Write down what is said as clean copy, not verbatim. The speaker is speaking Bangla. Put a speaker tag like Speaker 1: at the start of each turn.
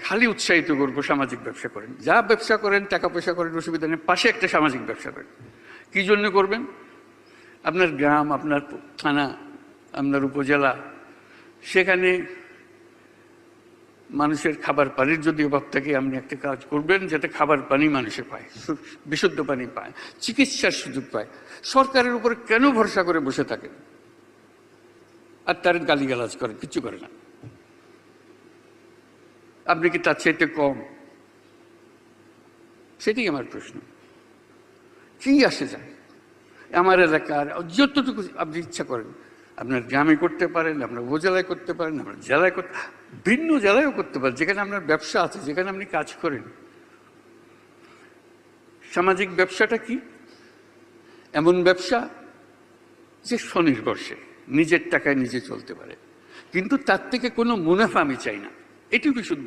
Speaker 1: খালি উৎসাহিত করবো সামাজিক ব্যবসা করেন, যা ব্যবসা করেন, টাকা পয়সা করেন, অসুবিধা নেই, পাশে একটা সামাজিক ব্যবসা করেন। কি জন্য করবেন? আপনার গ্রাম, আপনার থানা, আপনার উপজেলা, সেখানে মানুষের খাবার পানির যদি অভাব থাকে, আপনি একটা কাজ করবেন যাতে খাবার পানি মানুষে পায়, বিশুদ্ধ পানি পায়, চিকিৎসার সুযোগ পায়। সরকারের উপরে কেন ভরসা করে বসে থাকেন আর তার গালিগালাজ করেন? কিচ্ছু করে না। আপনি কি তার চাইতে কম? সেটাই আমার প্রশ্ন। কি আসে যায়? আমার এলাকার যতটুকু আপনি ইচ্ছা করেন, আপনার গ্রামে করতে পারেন, আপনার উপজেলায় করতে পারেন, আপনার জেলায় করতে, ভিন্ন জেলায়ও করতে পারেন, যেখানে আপনার ব্যবসা আছে, যেখানে আপনি কাজ করেন। সামাজিক ব্যবসাটা কি? এমন ব্যবসা যে স্বনির্ভরশীল, নিজের টাকায় নিজে চলতে পারে, কিন্তু তার থেকে কোনো মুনাফা আমি চাই না। এটুকু শুধু